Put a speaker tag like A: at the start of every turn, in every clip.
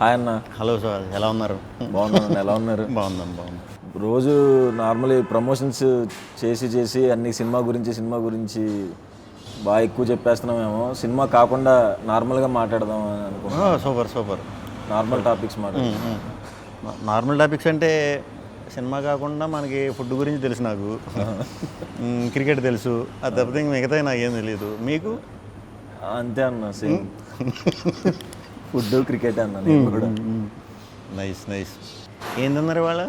A: Hi అన్న.
B: Hello sir, ఎలా ఉన్నారు?
A: బాగున్నాను. ఎలా ఉన్నారు?
B: బాగుంది.
A: రోజు నార్మల్లీ ప్రమోషన్స్ చేసి అన్ని సినిమా గురించి బాగా ఎక్కువ చెప్పేస్తున్నామేమో. సినిమా కాకుండా నార్మల్గా మాట్లాడదాం అని అనుకుంటున్నాను.
B: సూపర్.
A: నార్మల్ టాపిక్స్ మాట్లాడదాం.
B: నార్మల్ టాపిక్స్ అంటే సినిమా కాకుండా మనకి ఫుడ్ గురించి తెలుసు, నాకు క్రికెట్ తెలుసు, అది తప్పితే ఇంక మిగతా నాకేం తెలియదు. మీకు?
A: అంతే అన్న, సేమ్. ఫుడ్ క్రికెట్ అన్న నేను కూడా.
B: నైస్. ఏం తిన్నారు ఇవాళ?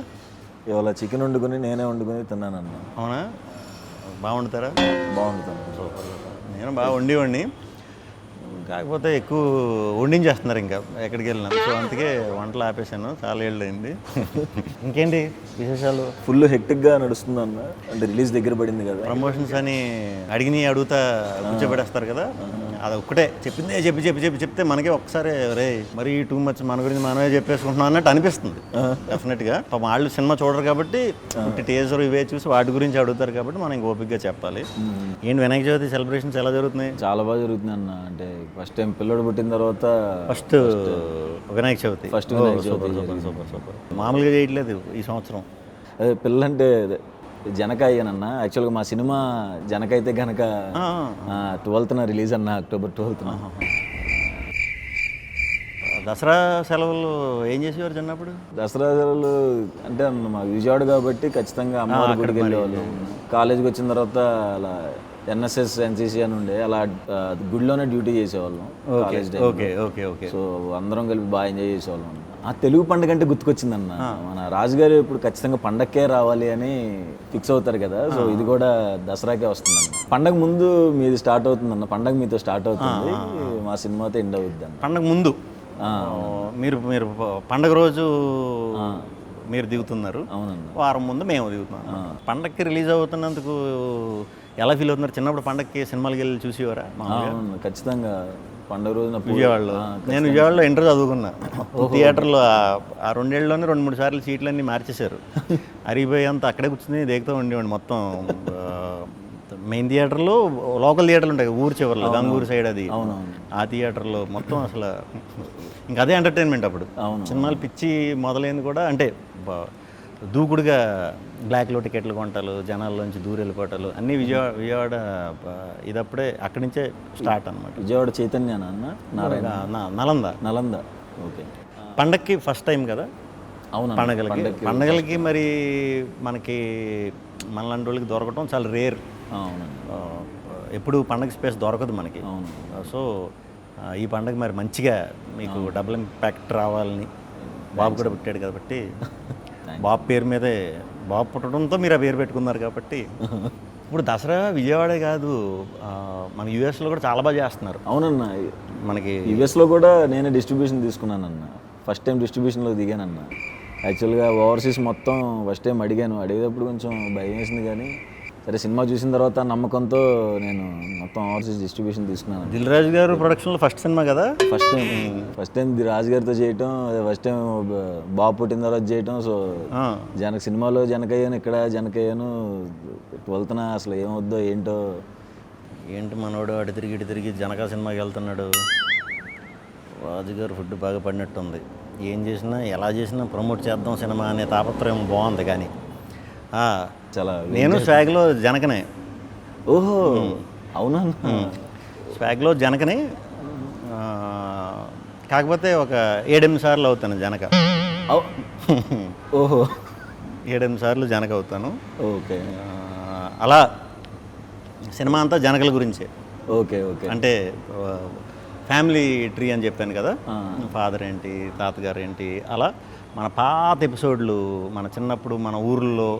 A: ఇవాళ చికెన్ నేనే వండుకొని తిన్నానన్న.
B: అవునా? బాగా వండుతారా?
A: బాగుంటుంది.
B: సూపర్. నేను బాగా వండి కాకపోతే ఎక్కువ వండించేస్తున్నారు ఇంకా ఎక్కడికి వెళ్ళినా. సో అందుకే వంటలు ఆపేశాను, చాలా ఏళ్ళు అయింది. ఇంకేంటి విశేషాలు?
A: ఫుల్ హెక్టిక్గా నడుస్తుంది అన్న. అంటే రిలీజ్ దగ్గర పడింది కదా,
B: ప్రమోషన్స్ అని అడుగుతా కూర్చోబెడేస్తారు కదా, అది ఒక్కటే చెప్పి చెప్తే మనకి ఒక్కసారి రే మరీ టూ మచ్, మన గురించి మనమే చెప్పేసుకుంటున్నాం అన్నట్టు అనిపిస్తుంది. డెఫినెట్గా పాపం వాళ్ళు సినిమా చూడరు కాబట్టి టేజర్ ఇవే చూసి వాటి గురించి అడుగుతారు కాబట్టి మనం ఇంక ఓపికగా చెప్పాలి. ఏంటి వినాయక చవితి సెలబ్రేషన్స్ ఎలా జరుగుతున్నాయి?
A: చాలా బాగా జరుగుతుంది అన్న. అంటే ఫస్ట్ టైం పిల్లడు పుట్టిన తర్వాత
B: ఫస్ట్ వినాయక చవితి. సూపర్. మామూలుగా చేయట్లేదు ఈ సంవత్సరం.
A: అదే పిల్లంటే జనక అయ్యానన్న. యాక్చువల్గా మా సినిమా జనక అయితే కనుక 12th రిలీజ్ అన్న, October 12th.
B: దసరా సెలవులు ఏం చేసేవారు చిన్నప్పుడు?
A: దసరా సెలవులు అంటే అన్న మా విజయవాడ కాబట్టి ఖచ్చితంగా అమ్మవారి గుడికి వెళ్ళేవాళ్ళు. కాలేజీకి వచ్చిన తర్వాత అలా NSS NCC అని ఉండే, అలా గుడిలోనే డ్యూటీ చేసేవాళ్ళం కాలేజ్ టైం.
B: ఓకే.
A: సో అందరం కలిపి బాగా ఎంజాయ్ చేసేవాళ్ళం. ఆ తెలుగు పండుగ అంటే గుర్తుకొచ్చిందన్న. మన రాజుగారు ఇప్పుడు ఖచ్చితంగా పండగకే రావాలి అని ఫిక్స్ అవుతారు కదా. సో ఇది కూడా దసరాకే వస్తుందన్న. పండగ ముందు మీది స్టార్ట్ అవుతుందన్న. పండగ మీతో స్టార్ట్ అవుతుంది, మా సినిమాతో ఎండ్ అవుద్ది అన్న.
B: పండగ ముందు మీరు పండగ రోజు మీరు దిగుతున్నారు.
A: అవునన్న.
B: వారం ముందు మేము దిగుతున్నాం. పండగకి రిలీజ్ అవుతున్నందుకు ఎలా ఫీల్ అవుతున్నారు? చిన్నప్పుడు పండగకి సినిమాలకి వెళ్ళి చూసేవారా?
A: ఖచ్చితంగా పండుగ రోజున
B: విజయవాడలో. నేను విజయవాడలో ఇంటర్ చదువుకున్నా. థియేటర్లో ఆ 2 ఏళ్ళలోనే 2-3 సార్లు సీట్లన్నీ మార్చేశారు. అరిగిపోయి అంతా అక్కడే కూర్చుని దేగుతూ ఉండేవాడిని. మొత్తం మెయిన్ థియేటర్లో, లోకల్ థియేటర్లు ఉంటాయి ఊరు చివరిలో, గంగూరు సైడ్, అది ఆ థియేటర్లో మొత్తం అసలు ఇంకా అదే ఎంటర్టైన్మెంట్ అప్పుడు. సినిమాలు పిచ్చి మొదలైంది కూడా అంటే దూకుడుగా బ్లాక్లో టికెట్లు కొంటాలు, జనాల్లోంచి దూరం వెళ్ళిపోవటాలు అన్నీ విజయవాడ ఇదప్పుడే అక్కడి నుంచే స్టార్ట్ అనమాట.
A: విజయవాడ చైతన్య అన్న, నలంద. ఓకే.
B: పండగకి ఫస్ట్ టైం కదా.
A: అవును.
B: పండగలకి మరి మనకి మనలాంటి వాళ్ళకి దొరకటం చాలా రేర్. ఎప్పుడు పండగ స్పేస్ దొరకదు మనకి. సో ఈ పండగ మరి మంచిగా మీకు డబుల్ ఇంపాక్ట్ రావాలని బాబు కూడా పుట్టాడు కాబట్టి, బాబు పేరు మీదే, బాబు పుట్టడంతో మీరు ఆ పేరు పెట్టుకున్నారు కాబట్టి. ఇప్పుడు దసరా విజయవాడే కాదు, మన యూఎస్లో కూడా చాలా బాగా చేస్తున్నారు.
A: అవునన్న.
B: మనకి
A: యూఎస్లో కూడా నేనే డిస్ట్రిబ్యూషన్ తీసుకున్నానన్న. ఫస్ట్ టైం డిస్ట్రిబ్యూషన్లో దిగానన్న. యాక్చువల్గా ఓవర్సీస్ మొత్తం ఫస్ట్ టైం అడిగేటప్పుడు కొంచెం భయం వేసింది, కానీ సరే సినిమా చూసిన తర్వాత నమ్మకంతో నేను మొత్తం ఓవర్సీస్ డిస్ట్రిబ్యూషన్ తీసుకున్నాను.
B: దిల్ రాజు గారు ప్రొడక్షన్లో ఫస్ట్ సినిమా కదా.
A: ఫస్ట్ టైం రాజు గారితో చేయటం, ఫస్ట్ టైం బాబు పుట్టిన తర్వాత చేయటం. సో సినిమాలో జనకయ్యాను, ఇక్కడ జనకయ్యాను. 12th అసలు ఏమవుద్దో
B: ఏంటి మనోడు అటు తిరిగి జనక సినిమాకి వెళ్తున్నాడు. రాజుగారు ఫుడ్ బాగా పడినట్టుంది. ఏం చేసినా ఎలా చేసినా ప్రమోట్ చేద్దాం సినిమా అనే తాపత్రయం బాగుంది. కానీ
A: చాలా
B: నేను స్వాగ్లో జనకనే.
A: ఓహో, అవునా?
B: స్వాగ్లో జనకనే, కాకపోతే ఒక 7-8 సార్లు అవుతాను జనక.
A: ఓహో,
B: 7-8 సార్లు జనక అవుతాను.
A: ఓకే.
B: అలా సినిమా అంతా జనకల గురించే.
A: ఓకే.
B: అంటే ఫ్యామిలీ ట్రీ అని చెప్పాను కదా, ఫాదర్ ఏంటి, తాతగారు ఏంటి, అలా మన పాత ఎపిసోడ్లు, మన చిన్నప్పుడు మన ఊర్లో,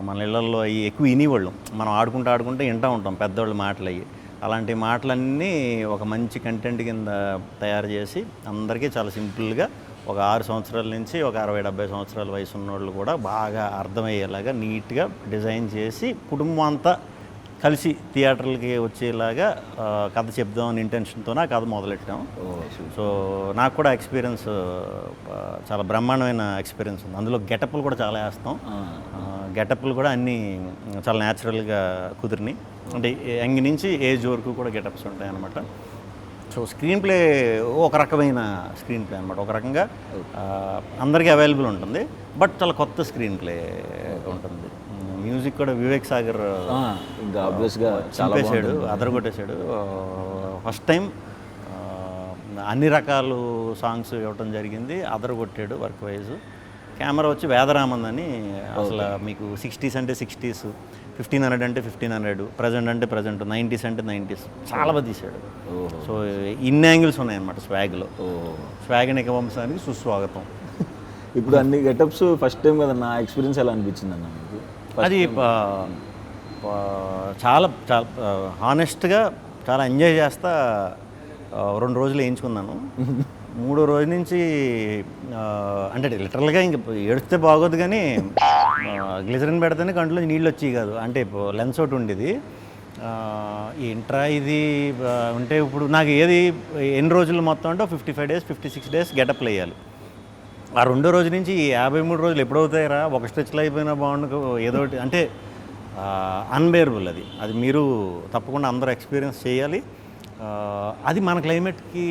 B: మన ఇళ్లల్లో అవి ఎక్కువ వినేవాళ్ళం. మనం ఆడుకుంటూ వింటూ ఉంటాం పెద్దవాళ్ళ మాటలు. అవి అలాంటి మాటలన్నీ ఒక మంచి కంటెంట్ కింద తయారు చేసి అందరికీ చాలా సింపుల్గా ఒక 6 సంవత్సరాల నుంచి ఒక 60-70 సంవత్సరాల వయసు ఉన్నోళ్ళు కూడా బాగా అర్థమయ్యేలాగా నీట్గా డిజైన్ చేసి కుటుంబం అంతా కలిసి థియేటర్లకి వచ్చేలాగా కథ చెప్దామని ఇంటెన్షన్తో ఆ కథ మొదలెట్టాం. సో నాకు కూడా ఎక్స్పీరియన్స్, చాలా బ్రహ్మాండమైన ఎక్స్పీరియన్స్ ఉంది. అందులో గెటప్లు కూడా చాలా వేస్తాం. గెటప్లు కూడా అన్నీ చాలా న్యాచురల్గా కుదిరినాయి. అంటే యంగ్ నుంచి ఏజ్ వరకు కూడా గెటప్స్ ఉంటాయి అన్నమాట. సో స్క్రీన్ ప్లే ఒక రకమైన స్క్రీన్ ప్లే అనమాట, ఒక రకంగా అందరికీ అవైలబుల్ ఉంటుంది, బట్ చాలా కొత్త స్క్రీన్ ప్లే ఉంటుంది. మ్యూజిక్ కూడా వివేక్ సాగర్
A: ఇంకా ఆబ్వియస్గా
B: చంపేశాడు, అదరగొట్టేశాడు. ఫస్ట్ టైం అన్ని రకాలు సాంగ్స్ ఇవ్వటం జరిగింది, అదరగొట్టాడు వర్క్ వైజ్. కెమెరా వచ్చి వేదరామన్ అని, అసలు మీకు 60s అంటే 60s, 1500 అంటే 1500, ప్రజెంట్ అంటే ప్రజెంట్, 90s అంటే 90s చాలా బాగా తీశాడు. సో ఇన్ని యాంగిల్స్ ఉన్నాయన్నమాట స్వాగ్లో. స్వాగ్ వంశానికి సుస్వాగతం.
A: ఇప్పుడు అన్ని గెటప్స్ ఫస్ట్ టైం కదా, నా ఎక్స్పీరియన్స్ ఎలా అనిపించింది అన్న మీకు?
B: అది చాలా చాలా హానెస్ట్గా చాలా ఎంజాయ్ చేస్తా 2 రోజులు వేయించుకున్నాను. 3వ రోజు నుంచి అంటే లిటరల్గా ఇంక ఏడిస్తే బాగోదు, కానీ గ్లిజరిన్ పెడితేనే కంట్లో నీళ్ళు వచ్చేవి కాదు. అంటే లెన్స్ ఒకటి ఉండేది, ఏంట్రా ఇది ఉంటే ఇప్పుడు నాకు ఏది ఎన్ని రోజులు మొత్తం అంటే 55 days 56 days గెటప్లు వేయాలి. ఆ 2వ రోజు నుంచి 53 రోజులు ఎప్పుడవుతాయిరా, ఒక స్ట్రెచ్లో అయిపోయినా బాగుండు ఏదో ఒకటి, అంటే అన్బేరబుల్. అది మీరు తప్పకుండా అందరూ ఎక్స్పీరియన్స్ చేయాలి. అది మన క్లైమేట్కి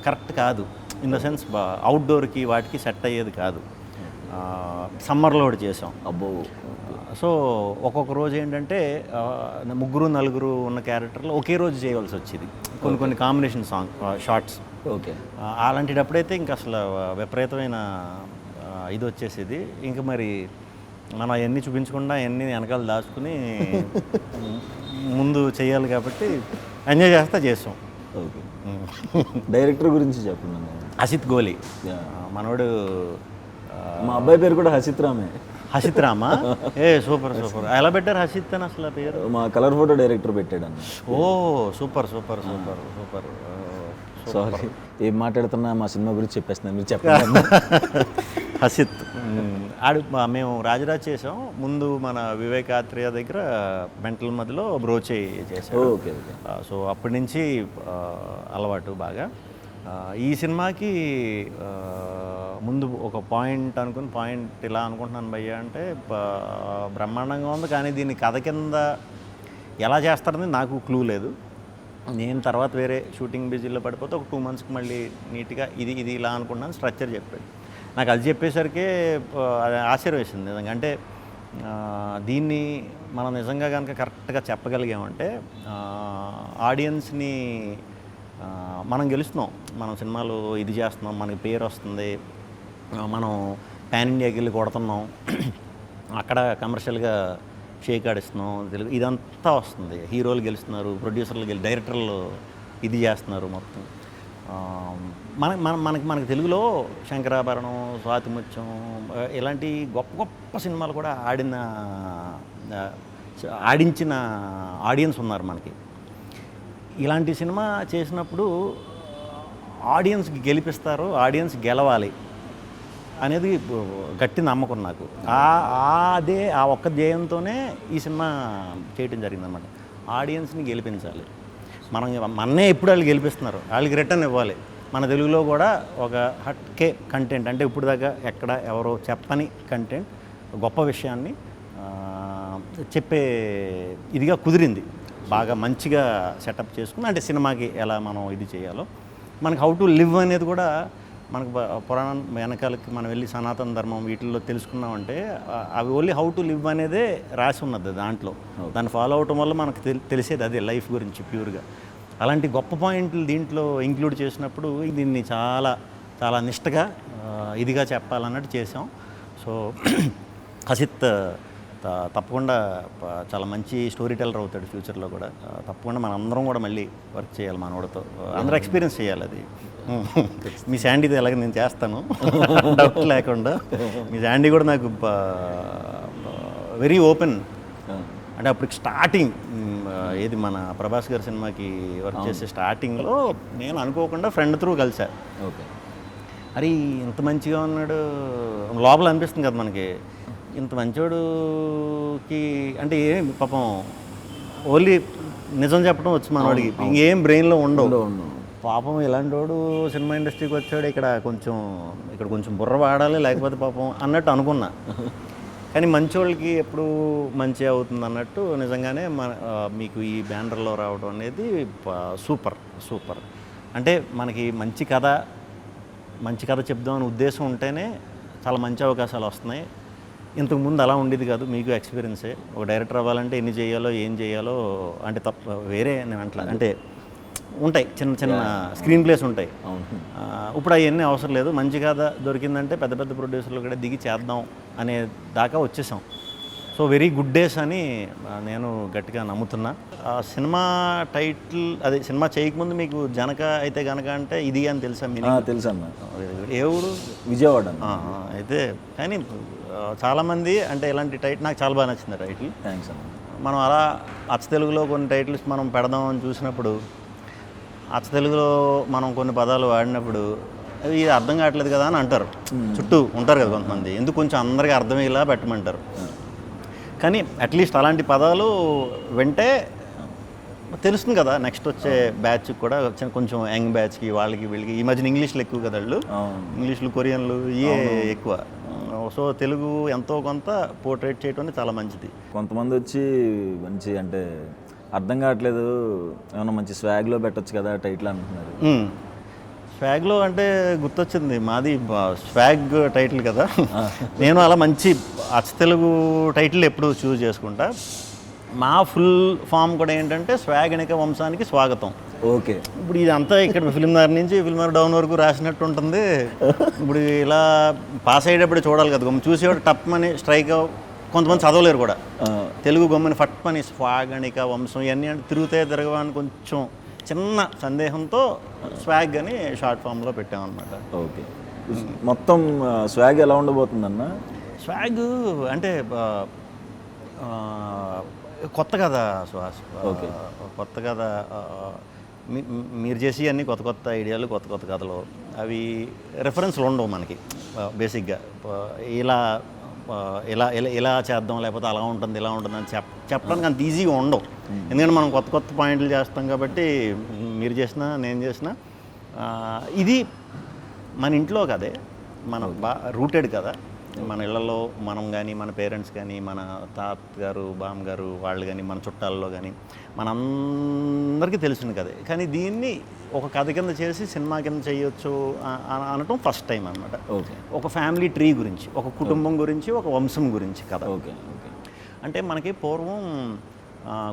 B: కరెక్ట్ కాదు, ఇన్ ద సెన్స్ అవుట్డోర్కి వాటికి సెట్ అయ్యేది కాదు. సమ్మర్లో ఒకటి చేసాం.
A: అబ్బో.
B: సో ఒక్కొక్క రోజు ఏంటంటే 3-4 ఉన్న క్యారెక్టర్లు ఒకే రోజు చేయవలసి వచ్చేది, కొన్ని కాంబినేషన్ షార్ట్స్.
A: ఓకే.
B: అలాంటిటప్పుడైతే ఇంకా అసలు విపరీతమైన ఇది వచ్చేసేది. ఇంకా మరి మనం అవన్నీ చూపించకుండా అవన్నీ వెనకాల దాచుకుని ముందు చేయాలి కాబట్టి ఎంజాయ్ చేసాం.
A: ఓకే. డైరెక్టర్ గురించి చెప్పండి.
B: హసిత్ గోలి మనోడు.
A: మా అబ్బాయి పేరు కూడా హసిత్ రామే.
B: హసిత్ రామా? సూపర్. ఎలా పెట్టారు హసిత్ అని అసలు పేరు?
A: మా కలర్ ఫోటో డైరెక్టర్ పెట్టాడు అన్న.
B: ఓ సూపర్.
A: సారీ, ఏం మాట్లాడుతున్నా మా సినిమా గురించి చెప్పేస్తున్నాను, మీరు చెప్పండి.
B: హసిత్ మేము రాజరాజ్ చేసాం ముందు, మన వివేకాత్రేయ దగ్గర మెంటల్ మధ్యలో బ్రోచే చేసాం.
A: ఓకే.
B: సో అప్పటి నుంచి అలవాటు బాగా. ఈ సినిమాకి ముందు ఒక పాయింట్ ఇలా అనుకుంటున్నాను భయ్య అంటే, బ్రహ్మాండంగా ఉంది, కానీ దీన్ని కథ కింద ఎలా చేస్తారని నాకు క్లూ లేదు. నేను తర్వాత వేరే షూటింగ్ బిజీలో పడిపోతే ఒక 2 monthsకి మళ్ళీ నీట్గా ఇది ఇలా అనుకుంటున్నాను, స్ట్రక్చర్ చెప్పాడు. నాకు అది చెప్పేసరికి అది ఆశ్చర్యం వేసింది నిజంగా. అంటే దీన్ని మనం నిజంగా కనుక కరెక్ట్గా చెప్పగలిగామంటే ఆడియన్స్ని మనం గెలుస్తున్నాం. మనం సినిమాలు ఇది చేస్తున్నాం, మనకి పేరు వస్తుంది, మనం పాన్ ఇండియాకి వెళ్ళి కొడుతున్నాం, అక్కడ కమర్షియల్గా షేక్ ఆడిస్తున్నాం, తెలుగు ఇదంతా వస్తుంది. హీరోలు గెలుస్తున్నారు, ప్రొడ్యూసర్లు డైరెక్టర్లు ఇది చేస్తున్నారు మొత్తం. మనకి తెలుగులో శంకరాభరణం, స్వాతిముత్యం ఇలాంటి గొప్ప సినిమాలు కూడా ఆడించిన ఆడియన్స్ ఉన్నారు మనకి. ఇలాంటి సినిమా చేసినప్పుడు ఆడియన్స్కి గెలిపిస్తారు, ఆడియన్స్ గెలవాలి అనేది గట్టి నమ్మకం నాకు. అదే ఆ ఒక్క ధ్యేయంతోనే ఈ సినిమా చేయటం జరిగిందనమాట. ఆడియన్స్ని గెలిపించాలి. మన్నే ఎప్పుడు వాళ్ళు గెలిపిస్తున్నారు, వాళ్ళకి రిటర్న్ ఇవ్వాలి. మన తెలుగులో కూడా ఒక హట్కే కంటెంట్, అంటే ఇప్పుడు దాకా ఎక్కడ ఎవరో చెప్పని కంటెంట్, గొప్ప విషయాన్ని చెప్పే ఇదిగా కుదిరింది. బాగా మంచిగా సెటప్ చేసుకుని, అంటే సినిమాకి ఎలా మనం ఇది చేయాలో, మనకి హౌ టు లివ్ అనేది కూడా మనకు పురాణం వెనకాలకి మనం వెళ్ళి సనాతన ధర్మం వీటిల్లో తెలుసుకున్నామంటే అవి ఓన్లీ హౌ టు లివ్ అనేదే రాసి ఉన్నది దాంట్లో. దాన్ని ఫాలో అవటం వల్ల మనకు తెలిసేది అదే లైఫ్ గురించి ప్యూర్గా. అలాంటి గొప్ప పాయింట్లు దీంట్లో ఇంక్లూడ్ చేసినప్పుడు దీన్ని చాలా చాలా నిష్టగా ఇదిగా చెప్పాలన్నట్టు చేసాం. సో హసిత్ తప్పకుండా చాలా మంచి స్టోరీ టెల్లర్ అవుతాడు ఫ్యూచర్లో కూడా. తప్పకుండా మన అందరం కూడా మళ్ళీ వర్క్ చేయాలి మనోడితో, అందరూ ఎక్స్పీరియన్స్ చేయాలి అది. మీ శాండీతో ఎలాగ నేను చేస్తాను డౌట్ లేకుండా. మీ శాండీ కూడా నాకు వెరీ ఓపెన్. అంటే అప్పటికి స్టార్టింగ్ ఏది మన ప్రభాస్ గారి సినిమాకి వర్క్ చేసే స్టార్టింగ్లో నేను అనుకోకుండా ఫ్రెండ్ త్రూ కలిసా.
A: ఓకే,
B: అరే ఇంత మంచిగా ఉన్నాడు లోపల అనిపిస్తుంది కదా మనకి, ఇంత మంచోడుకి అంటే ఏం పాపం ఓన్లీ నిజం చెప్పడం వచ్చు మనవాడికి, ఇంకేం బ్రెయిన్లో ఉండవు. పాపం ఇలాంటి వాడు సినిమా ఇండస్ట్రీకి వచ్చాడు, ఇక్కడ కొంచెం బుర్ర వాడాలి లేకపోతే పాపం అన్నట్టు అనుకున్నా. కానీ మంచోళ్ళకి ఎప్పుడు మంచి అవుతుంది అన్నట్టు నిజంగానే మీకు ఈ బ్యానర్లో రావడం అనేది సూపర్. అంటే మనకి మంచి కథ చెప్దామనే ఉద్దేశం ఉంటేనే చాలా మంచి అవకాశాలు వస్తున్నాయి. ఇంతకుముందు అలా ఉండేది కాదు. మీకు ఎక్స్పీరియన్సే. ఒక డైరెక్టర్ అవ్వాలంటే ఎన్ని చేయాలో ఏం చేయాలో అంటే వేరే నేను అంటలా అంటే ఉంటాయి, చిన్న చిన్న స్క్రీన్ ప్లేస్ ఉంటాయి. ఇప్పుడు అవన్నీ అవసరం లేదు. మంచి కథ దొరికిందంటే పెద్ద పెద్ద ప్రొడ్యూసర్లు కూడా దిగి చేద్దాం అనే దాకా వచ్చేసాం. సో వెరీ గుడ్ డేస్ అని నేను గట్టిగా నమ్ముతున్నా. సినిమా టైటిల్ అదే సినిమా చేయకముందు మీకు జనక అయితే గనక అంటే ఇది అని తెలుసా?
A: తెలుసు అన్న.
B: ఏ ఊరు?
A: విజయవాడ.
B: అయితే కానీ చాలామంది అంటే ఇలాంటి టైటిల్ నాకు చాలా బాగా నచ్చింది టైటిల్.
A: థ్యాంక్స్ అన్న.
B: మనం అలా అచ్చ తెలుగులో కొన్ని టైటిల్స్ మనం పెడదాం అని చూసినప్పుడు అచ్చ తెలుగులో మనం కొన్ని పదాలు వాడినప్పుడు ఇది అర్థం కావట్లేదు కదా అని అంటారు. చుట్టూ ఉంటారు కదా కొంతమంది, ఎందుకు కొంచెం అందరికీ అర్థమయ్యేలా పెట్టమంటారు. కానీ అట్లీస్ట్ అలాంటి పదాలు వింటే తెలుస్తుంది కదా నెక్స్ట్ వచ్చే బ్యాచ్కి కూడా, కొంచెం యంగ్ బ్యాచ్కి వాళ్ళకి వీళ్ళకి. ఈ మధ్యన ఇంగ్లీష్లు ఎక్కువ కదా వాళ్ళు, ఇంగ్లీష్లు కొరియన్లు ఇవే ఎక్కువ. సో తెలుగు ఎంతో కొంత పోర్ట్రేట్ చేయడం చాలా మంచిది.
A: కొంతమంది వచ్చి మంచి అంటే అర్థం కావట్లేదు, ఏమన్నా మంచి స్వాగ్లో పెట్టచ్చు కదా టైటిల్ అంటున్నారు.
B: స్వాగ్లో అంటే గుర్తొచ్చింది, మాది స్వాగ్ టైటిల్ కదా. నేను అలా మంచి అచ్చ తెలుగు టైటిల్ ఎప్పుడు చూస్ చేసుకుంటా. మా ఫుల్ ఫామ్ కూడా ఏంటంటే స్వాగనిక వంశానికి స్వాగతం.
A: ఓకే.
B: ఇప్పుడు ఇదంతా ఇక్కడ ఫిల్మ్నగర్ నుంచి ఫిల్మ్నగర్ డౌన్ వరకు రాసినట్టు ఉంటుంది. ఇప్పుడు ఇలా పాస్ అయ్యేటప్పుడు చూడాలి కదా, చూసేవాడు టప్ అని స్ట్రైక్. కొంతమంది చదవలేరు కూడా తెలుగు గమ్మని ఫట్ అని స్వాగనిక వంశం ఇవన్నీ అంటే తిరగవని కొంచెం చిన్న సందేహంతో స్వాగ్ అని షార్ట్ ఫామ్లో పెట్టామన్నమాట.
A: ఓకే. మొత్తం స్వాగ్ ఎలా ఉండబోతుందన్న?
B: స్వాగ్ అంటే కొత్త కదా సుహాస్.
A: ఓకే.
B: కొత్త కథ మీరు చేసి అన్ని కొత్త కొత్త ఐడియాలు, కొత్త కొత్త కథలు, అవి రెఫరెన్స్లు ఉండవు మనకి బేసిక్గా. ఇలా ఇలా ఇలా ఇలా చేద్దాం లేకపోతే అలా ఉంటుంది ఇలా ఉంటుంది అని చెప్పడానికి అంత ఈజీగా ఉండవు. ఎందుకంటే మనం కొత్త కొత్త పాయింట్లు చేస్తాం కాబట్టి, మీరు చేసినా నేను చేసినా ఇది మన ఇంట్లో కదే, మన రూటెడ్ కదా. మన ఇళ్లలో మనం కానీ, మన పేరెంట్స్ కానీ, మన తాతగారు బామ్మగారు వాళ్ళు కానీ, మన చుట్టాల్లో కానీ మనందరికీ తెలిసిన కదే. కానీ దీన్ని ఒక కథ కింద చేసి సినిమా కింద చేయొచ్చు అనటం ఫస్ట్ టైం అనమాట.
A: ఓకే.
B: ఒక ఫ్యామిలీ ట్రీ గురించి, ఒక కుటుంబం గురించి, ఒక వంశం గురించి కథ.
A: ఓకే. ఓకే.
B: అంటే మనకి పూర్వం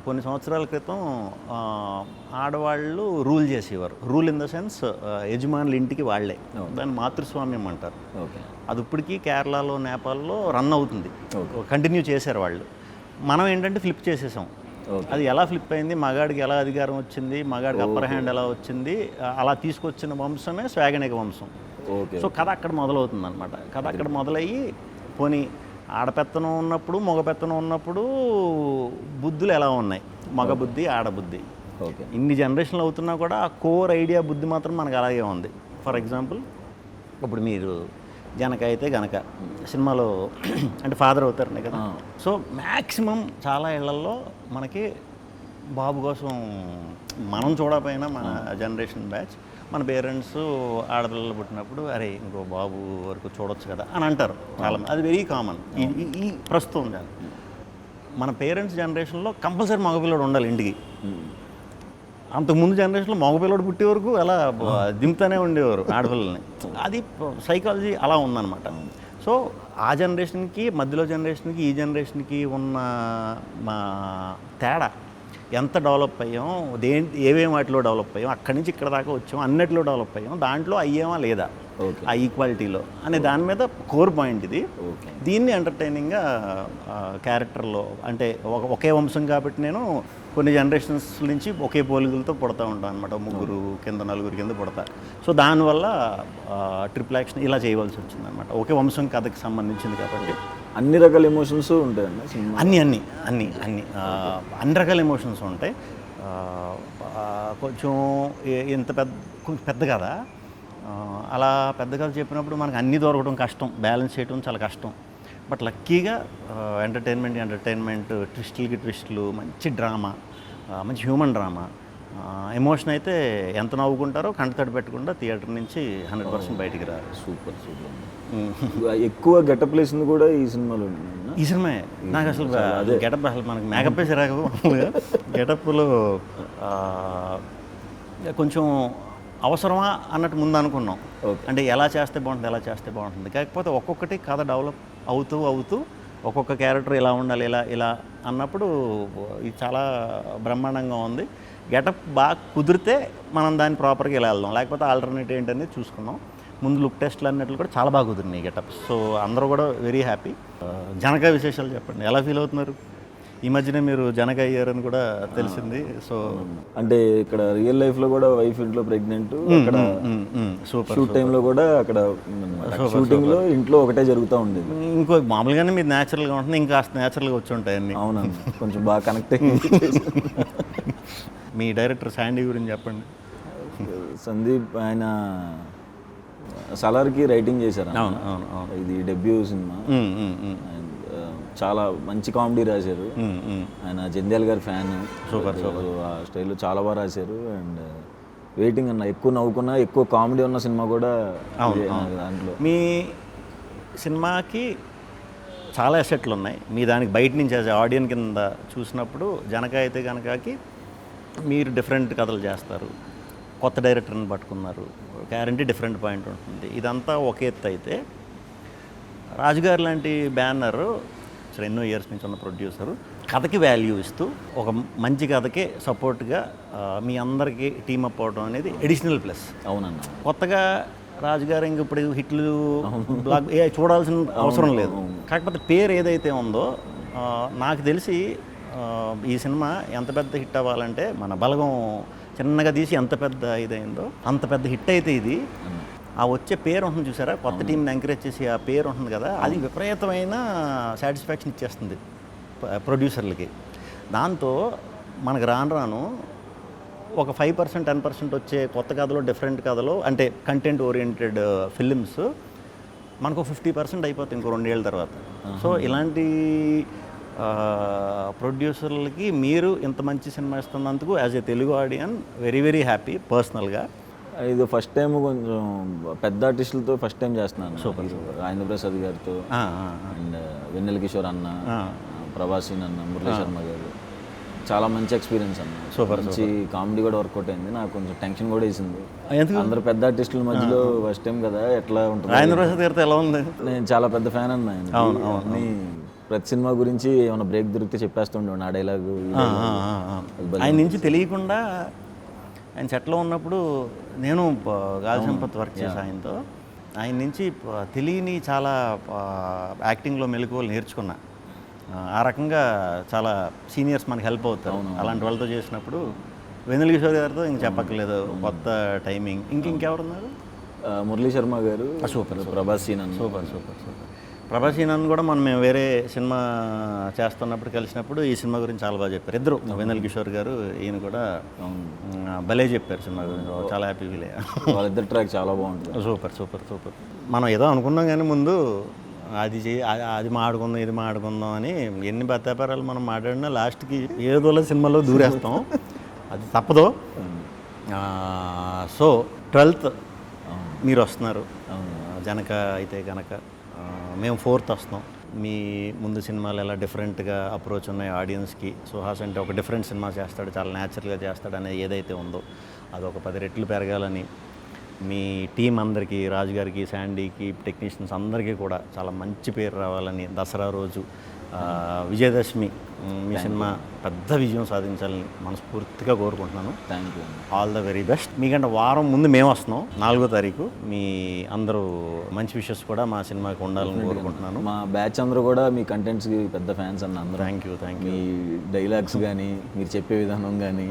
B: కొన్ని సంవత్సరాల క్రితం ఆడవాళ్ళు రూల్ చేసేవారు. రూల్ ఇన్ ద సెన్స్ యజమానుల ఇంటికి వాళ్ళే, దాన్ని మాతృస్వామ్యం అంటారు.
A: ఓకే.
B: అది ఇప్పటికీ కేరళలో, నేపాల్లో రన్ అవుతుంది, కంటిన్యూ చేశారు వాళ్ళు. మనం ఏంటంటే ఫ్లిప్ చేసేసాం. అది ఎలా ఫ్లిప్ అయింది, మగాడికి ఎలా అధికారం వచ్చింది, మగాడికి అప్పర్ హ్యాండ్ ఎలా వచ్చింది, అలా తీసుకొచ్చిన వంశమే స్వాగనిక వంశం. సో కథ అక్కడ మొదలవుతుంది అనమాట. కథ అక్కడ మొదలయ్యి పోనీ ఆడపెత్తనం ఉన్నప్పుడు మగపెత్తనం ఉన్నప్పుడు బుద్ధులు ఎలా ఉన్నాయి, మగ బుద్ధి ఆడబుద్ధి. ఇన్ని జనరేషన్లు అవుతున్నా కూడా ఆ కోర్ ఐడియా బుద్ధి మాత్రం మనకు అలాగే ఉంది. ఫర్ ఎగ్జాంపుల్ ఇప్పుడు మీరు జనక అయితే గనక సినిమాలో అంటే ఫాదర్ అవుతారనే కదా. సో మ్యాక్సిమం చాలా ఇళ్లలో మనకి బాబు కోసం మనం చూడకపోయినా మన జనరేషన్ బ్యాచ్, మన పేరెంట్స్ ఆడపిల్లలు పుట్టినప్పుడు అరే ఇంకో బాబు వరకు చూడొచ్చు కదా అని అంటారు చాలా. అది వెరీ కామన్ ఈ ప్రస్తుతం. మన పేరెంట్స్ జనరేషన్లో కంపల్సరీ మగపిల్లడు ఉండాలి ఇంటికి. అంతకుముందు జనరేషన్లో మగపిల్లడు పుట్టే వరకు అలా దింపుతూనే ఉండేవారు ఆడపిల్లల్ని. అది సైకాలజీ అలా ఉందన్నమాట. సో ఆ జనరేషన్కి, మధ్యలో జనరేషన్కి, ఈ జనరేషన్కి ఉన్న మా తేడా, ఎంత డెవలప్ అయ్యాం, ఏమేమి వాటిలో డెవలప్ అయ్యాం, అక్కడి నుంచి ఇక్కడ దాకా వచ్చాం, అన్నిటిలో డెవలప్ అయ్యాం, దాంట్లో అయ్యామా లేదా ఆ ఈక్వాలిటీలో అనే దాని మీద కోర్ పాయింట్ ఇది. దీన్ని ఎంటర్టైనింగ్గా క్యారెక్టర్లో అంటే ఒకే వంశం కాబట్టి నేను కొన్ని జనరేషన్స్ నుంచి ఒకే పోలికలతో పుడతా ఉంటాను అనమాట. ముగ్గురు కింద నలుగురు కింద పుడతా. సో దానివల్ల ట్రిపుల్ యాక్షన్ ఇలా చేయవలసి వచ్చింది అనమాట. ఒకే వంశం కథకి సంబంధించింది కాబట్టి
A: అన్ని రకాల ఎమోషన్స్ ఉంటాయండి.
B: అన్ని రకాల ఎమోషన్స్ ఉంటాయి. కొంచెం కొంచెం పెద్ద కదా, అలా పెద్ద కథ చెప్పినప్పుడు మనకు అన్నీ దొరకడం కష్టం, బ్యాలెన్స్ చేయడం చాలా కష్టం. బట్ లక్కీగా ఎంటర్టైన్మెంట్ ట్విస్టులు, మంచి డ్రామా, మంచి హ్యూమన్ డ్రామా, ఎమోషన్ అయితే ఎంత నవ్వుకుంటారో కంటతడి పెట్టకుండా థియేటర్ నుంచి 100% బయటికి రారు.
A: సూపర్. ఎక్కువ గెటప్ వేసింది కూడా ఈ సినిమాలో.
B: ఈ సినిమా నాకు అసలు గెటప్ అసలు మనకి మేకప్ వేసి రాక గెటప్లో కొంచెం అవసరమా అన్నట్టు ముందు అనుకున్నాం.
A: Okay.
B: అంటే ఎలా చేస్తే బాగుంటుంది కాకపోతే ఒక్కొక్కటి కథ డెవలప్ అవుతూ ఒక్కొక్క క్యారెక్టర్ ఇలా ఉండాలి ఇలా అన్నప్పుడు ఇది చాలా బ్రహ్మాండంగా ఉంది. గెటప్ బాగా కుదిరితే మనం దాన్ని ప్రాపర్గా ఇలా వెళ్దాం, లేకపోతే ఆల్టర్నేటివ్ ఏంటనేది చూసుకున్నాం. ముందు లుక్ టెస్ట్లు అన్నట్లు కూడా చాలా బాగా కుదిరినాయి గెటప్. సో అందరూ కూడా వెరీ హ్యాపీ. జనక విశేషాలు చెప్పండి, ఎలా ఫీల్ అవుతున్నారు? ఈ మధ్యనే మీరు జనక అయ్యారని కూడా తెలిసింది. సో
A: అంటే ఇక్కడ రియల్ లైఫ్లో కూడా వైఫ్ ఇంట్లో ప్రెగ్నెంట్, అక్కడ
B: సూపర్.
A: షూట్ టైంలో కూడా అక్కడ షూటింగ్లో ఇంట్లో ఒకటే జరుగుతూ ఉండేది.
B: ఇంకో మామూలుగానే మీరు న్యాచురల్గా ఉంటుంది, ఇంకా న్యాచురల్గా వచ్చి ఉంటాయి అన్నీ.
A: అవునండి, కొంచెం బాగా కనెక్ట్ అయ్యి.
B: మీ డైరెక్టర్ శాండీ గురించి చెప్పండి.
A: సందీప్ ఆయన సలార్కి రైటింగ్ చేశారు.
B: అవును.
A: ఇది డెబ్యూ సినిమా. చాలా మంచి కామెడీ రాశారు. ఆయన జంధ్యాల గారి ఫ్యాన్.
B: సూపర్.
A: ఆ స్టైల్లో చాలా బాగా రాశారు. అండ్ వెయిటింగ్ అన్న, ఎక్కువ నవ్వుకున్నా, ఎక్కువ కామెడీ ఉన్న సినిమా కూడా దాంట్లో.
B: మీ సినిమాకి చాలా ఎసెట్లు ఉన్నాయి. మీ దానికి బయట నుంచి యాజ్ ఆడియన్స్ కింద చూసినప్పుడు జనక అయితే కనుకకి మీరు డిఫరెంట్ కథలు చేస్తారు, కొత్త డైరెక్టర్ని పట్టుకున్నారు, గ్యారంటీ డిఫరెంట్ పాయింట్ ఉంటుంది. ఇదంతా ఒక ఎత్తు అయితే రాజుగారు లాంటి బ్యానర్ అసలు ఎన్నో ఇయర్స్ నుంచి ఉన్న ప్రొడ్యూసరు కథకి వాల్యూ ఇస్తూ ఒక మంచి కథకే సపోర్ట్గా మీ అందరికీ టీమప్ అవడం అనేది ఎడిషనల్ ప్లస్.
A: అవునన్నా,
B: కొత్తగా రాజుగారు ఇంక ఇప్పుడు హిట్లు బ్లాక్ చూడాల్సిన అవసరం లేదు. కాకపోతే పేరు ఏదైతే ఉందో నాకు తెలిసి ఈ సినిమా ఎంత పెద్ద హిట్ అవ్వాలంటే మన బలగం చిన్నగా తీసి ఎంత పెద్ద ఇదైందో అంత పెద్ద హిట్ అయితే ఇది. ఆ వచ్చే పేరు ఉంటుంది చూసారా, కొత్త టీంని ఎంకరేజ్ చేసి ఆ పేరు ఉంటుంది కదా, అది విపరీతమైన సాటిస్ఫాక్షన్ ఇచ్చేస్తుంది ప్రొడ్యూసర్లకి. దాంతో మనకు రాను ఒక 5% 10% వచ్చే కొత్త కథలో, డిఫరెంట్ కథలో, అంటే కంటెంట్ ఓరియంటెడ్ ఫిలిమ్స్ మనకు 50% అయిపోతుంది ఇంకో 2 ఏళ్ళ తర్వాత. సో ఇలాంటి ప్రొడ్యూసర్లకి మీరు ఇంత మంచి సినిమా ఇస్తున్నందుకు as a Telugu audience very very happy పర్సనల్గా.
A: ఇది ఫస్ట్ టైం కొంచెం పెద్ద ఆర్టిస్టులతో ఫస్ట్ టైం చేస్తున్నాను. సూపర్. రాజేంద్ర ప్రసాద్ గారితో అండ్ వెన్నెల కిషోర్ అన్న, ప్రభాసీన్ అన్న, మురళీ శర్మ గారు, చాలా మంచి ఎక్స్పీరియన్స్ అన్న.
B: సూపర్.
A: మంచి కామెడీ కూడా వర్కౌట్ అయింది. నాకు కొంచెం టెన్షన్ కూడా వేసింది, అందరు పెద్ద ఆర్టిస్టుల మధ్యలో ఫస్ట్ టైం కదా, ఎట్లా ఉంటుంది.
B: రాజేంద్ర ప్రసాద్ గారితో ఎలా ఉంది?
A: నేను చాలా పెద్ద ఫ్యాన్ అన్న ఆయన. ప్రతి సినిమా గురించి ఏమైనా బ్రేక్ దొరికితే చెప్పేస్తుండే ఆ డైలాగు.
B: ఆయన నుంచి తెలియకుండా ఆయన సెట్లో ఉన్నప్పుడు నేను గాలి సంపత్ వర్క్ చేసి ఆయనతో, ఆయన నుంచి తెలియని చాలా యాక్టింగ్లో మెలకువలు నేర్చుకున్నా. ఆ రకంగా చాలా సీనియర్స్ మనకి హెల్ప్ అవుతారు. అలాంటి వాళ్ళతో చేసినప్పుడు వెన్నెల కిషోర్ గారితో ఇంక చెప్పక్కర్లేదు, కొత్త టైమింగ్. ఇంకెవరున్నారు?
A: మురళీ శర్మ గారు.
B: సూపర్.
A: ప్రభాసీన్ అన్న.
B: సూపర్. ప్రభాసీన్ అన్న కూడా మనం మేము వేరే సినిమా చేస్తున్నప్పుడు కలిసినప్పుడు ఈ సినిమా గురించి చాలా బాగా చెప్పారు. ఇద్దరు, వెన్నెల కిషోర్ గారు, ఈయన కూడా భలే చెప్పారు సినిమా గురించి. చాలా హ్యాపీ ఫీల్ అయ్యా.
A: వాళ్ళిద్దరు ట్రాక్ చాలా బాగుంటుంది.
B: సూపర్. మనం ఏదో అనుకున్నాం కానీ ముందు అది మాడుకుందాం, ఇది మాడుకుందాం అని ఎన్ని బత్తాపారాలు మనం మాట్లాడినా లాస్ట్కి ఏదోలా సినిమాలో దూరేస్తాం. అది తప్పదు. సో 12th మీరు వస్తున్నారు జనక అయితే కనుక, మేము 4th వస్తున్నాం. మీ ముందు సినిమాలు ఎలా డిఫరెంట్గా అప్రోచ్ ఉన్నాయి ఆడియన్స్కి, సుహాస్ అంటే ఒక డిఫరెంట్ సినిమా చేస్తాడు, చాలా న్యాచురల్గా చేస్తాడు అనేది ఏదైతే ఉందో అది ఒక 10 రెట్లు పెరగాలని మీ టీం అందరికీ, రాజుగారికి, శాండీకి, టెక్నీషియన్స్ అందరికీ కూడా చాలా మంచి పేరు రావాలని, దసరా రోజు విజయదశమి మీ సినిమా పెద్ద విజయం సాధించాలని మనస్ఫూర్తిగా కోరుకుంటున్నాను.
A: Thank you.
B: All the very best. మీకంటే వారం ముందు మేము వస్తున్నాం, 4వ తారీఖు. మీ అందరూ మంచి విషెస్ కూడా మా సినిమాకి ఉండాలని కోరుకుంటున్నాను.
A: మా బ్యాచ్ అందరూ కూడా మీ కంటెంట్స్కి పెద్ద ఫ్యాన్స్ అన్న అందరూ.
B: Thank you.
A: మీ డైలాగ్స్ కానీ, మీరు చెప్పే విధానం కానీ,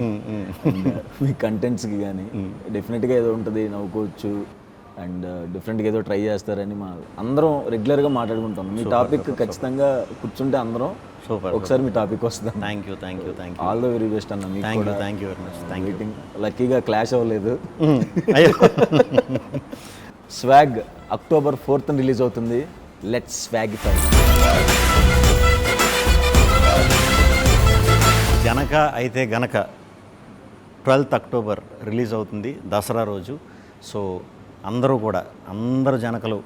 A: మీ కంటెంట్స్కి కానీ డెఫినెట్గా ఏదో ఉంటుంది, నవ్వుకోవచ్చు అండ్ డిఫరెంట్గా ఏదో ట్రై చేస్తారని మా అందరం రెగ్యులర్గా మాట్లాడుకుంటాం. మీ టాపిక్ ఖచ్చితంగా కూర్చుంటే అందరం
B: సూపర్
A: ఒకసారి మీ టాపిక్ వస్తుంది.
B: Thank you.
A: All the very best అన్న. మీకు కూడా
B: thank you very much.
A: Waiting. లక్కీగా క్లాష్ అవ్వలేదు. స్వాగ్ October 4th రిలీజ్ అవుతుంది. లెట్స్ స్వాగిఫై.
B: జనక అయితే గనక 12th October రిలీజ్ అవుతుంది, దసరా రోజు. సో అందరూ కూడా, అందరు జనకలు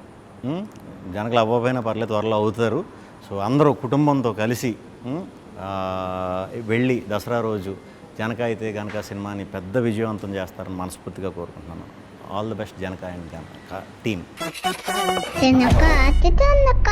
B: అవ్వకపోయినా పర్లేదు, త్వరలో అవుతారు. సో అందరూ కుటుంబంతో కలిసి వెళ్ళి దసరా రోజు జనక అయితే గనక సినిమాని పెద్ద విజయవంతం చేస్తారని మనస్ఫూర్తిగా కోరుకుంటున్నాను. All the best Janaka and team.
C: Janaka